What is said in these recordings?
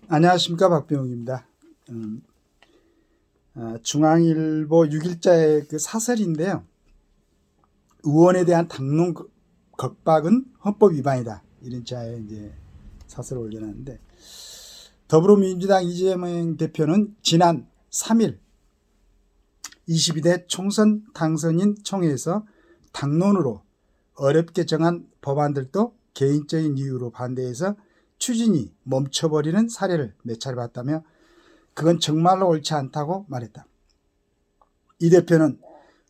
안녕하십니까, 박병욱입니다. 중앙일보 6일자의 그 사설인데요. 의원에 대한 당론 겁박은 헌법 위반이다, 이런 자에 이제 사설을 올려놨는데, 더불어민주당 이재명 대표는 지난 3일 22대 총선 당선인 총회에서 당론으로 어렵게 정한 법안들도 개인적인 이유로 반대해서 추진이 멈춰버리는 사례를 몇 차례 봤다며 그건 정말로 옳지 않다고 말했다. 이 대표는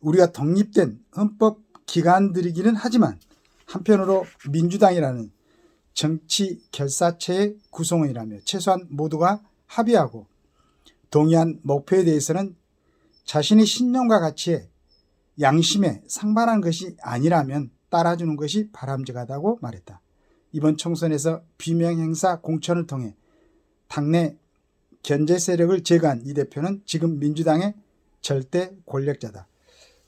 우리가 독립된 헌법 기관들이기는 하지만 한편으로 민주당이라는 정치 결사체의 구성원이라며 최소한 모두가 합의하고 동의한 목표에 대해서는 자신의 신념과 가치에 양심에 상반한 것이 아니라면 따라주는 것이 바람직하다고 말했다. 이번 총선에서 비명행사 공천을 통해 당내 견제 세력을 제거한 이 대표는 지금 민주당의 절대 권력자다.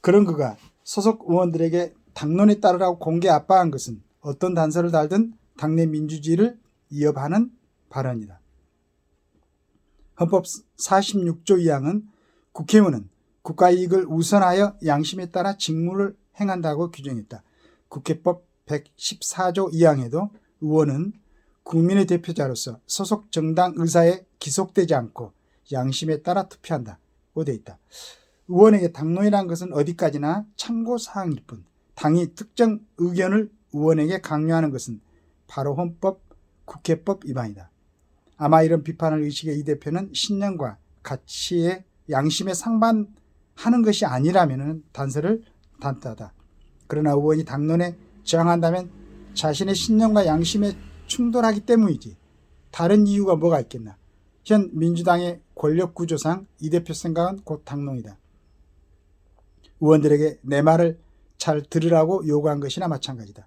그런 그가 소속 의원들에게 당론에 따르라고 공개 압박한 것은 어떤 단서를 달든 당내 민주주의를 위협하는 발언이다. 헌법 46조 2항은 국회의원은 국가이익을 우선하여 양심에 따라 직무를 행한다고 규정했다. 국회법 114조 2항에도 의원은 국민의 대표자로서 소속 정당 의사에 기속되지 않고 양심에 따라 투표한다고 되어 있다. 의원에게 당론이라는 것은 어디까지나 참고사항일 뿐 당이 특정 의견을 의원에게 강요하는 것은 바로 헌법, 국회법 위반이다. 아마 이런 비판을 의식해 이 대표는 신념과 가치에 양심에 상반하는 것이 아니라면 단서를 단다하다. 그러나 의원이 당론에 저항한다면 자신의 신념과 양심에 충돌하기 때문이지 다른 이유가 뭐가 있겠나. 현 민주당의 권력구조상 이 대표 생각은 곧 당론이다. 의원들에게 내 말을 잘 들으라고 요구한 것이나 마찬가지다.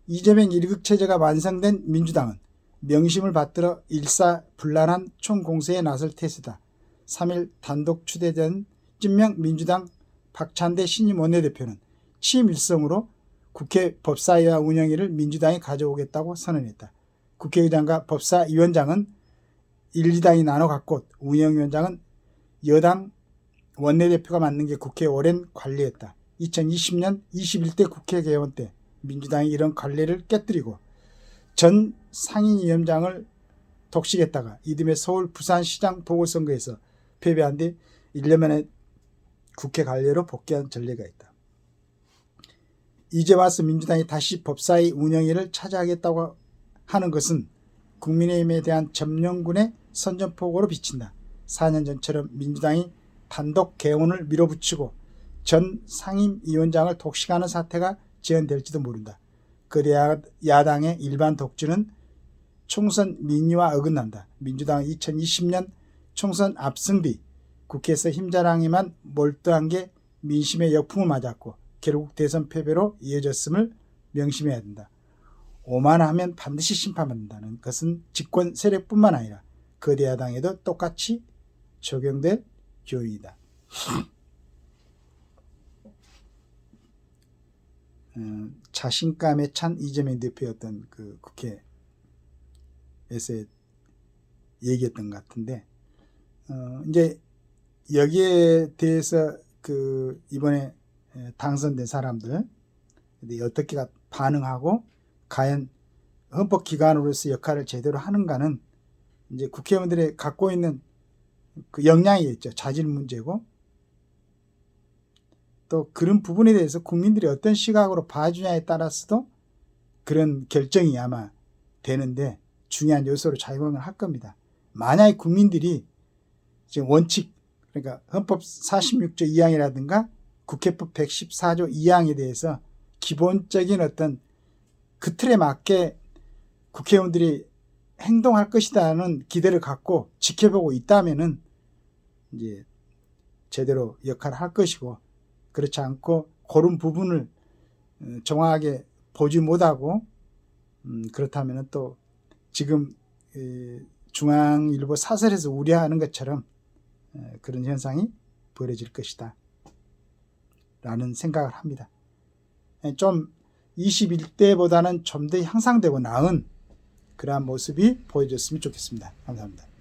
이재명 일극체제가 완성된 민주당은 명심을 받들어 일사불란한 총공세에 나설 태세다. 3일 단독 추대된 찐명 민주당 박찬대 신임 원내대표는 취임 일성으로 국회 법사위와 운영위를 민주당이 가져오겠다고 선언했다. 국회의장과 법사위원장은 1, 2당이 나눠 갖고 운영위원장은 여당 원내대표가 맡는 게 국회의 오랜 관리였다. 2020년 21대 국회 개원 때 민주당이 이런 관리를 깨뜨리고 전 상임위원장을 독식했다가 이듬해 서울 부산시장 보궐선거에서 패배한 뒤 1년 만에 국회 관리로 복귀한 전례가 있다. 이제 와서 민주당이 다시 법사위 운영위를 차지하겠다고 하는 것은 국민의힘에 대한 점령군의 선전포고로 비친다. 4년 전처럼 민주당이 단독 개헌을 밀어붙이고 전 상임위원장을 독식하는 사태가 재현될지도 모른다. 그래야 야당의 일반 독주는 총선 민의와 어긋난다. 민주당은 2020년 총선 압승 뒤 국회에서 힘자랑에만 몰두한 게 민심의 역풍을 맞았고 결국 대선 패배로 이어졌음을 명심해야 된다. 오만하면 반드시 심판받는다는 것은 집권 세력뿐만 아니라 거대 야당에도 똑같이 적용될 교훈이다. 자신감에 찬 이재명 대표였던 그 국회에서 얘기했던 것 같은데, 이제 여기에 대해서 그 이번에 당선된 사람들 어떻게 반응하고 과연 헌법기관으로서 역할을 제대로 하는가는 이제 국회의원들이 갖고 있는 그 역량이 있죠. 자질 문제고 또 그런 부분에 대해서 국민들이 어떤 시각으로 봐주냐에 따라서도 그런 결정이 아마 되는데 중요한 요소로 작용을 할 겁니다. 만약에 국민들이 지금 원칙, 그러니까 헌법 46조 2항이라든가 국회법 114조 2항에 대해서 기본적인 어떤 그 틀에 맞게 국회의원들이 행동할 것이라는 기대를 갖고 지켜보고 있다면은 이제 제대로 역할을 할 것이고, 그렇지 않고 그런 부분을 정확하게 보지 못하고 그렇다면 또 지금 중앙일보 사설에서 우려하는 것처럼 그런 현상이 벌어질 것이다 라는 생각을 합니다. 좀 21대보다는 좀 더 향상되고 나은 그러한 모습이 보여줬으면 좋겠습니다. 감사합니다.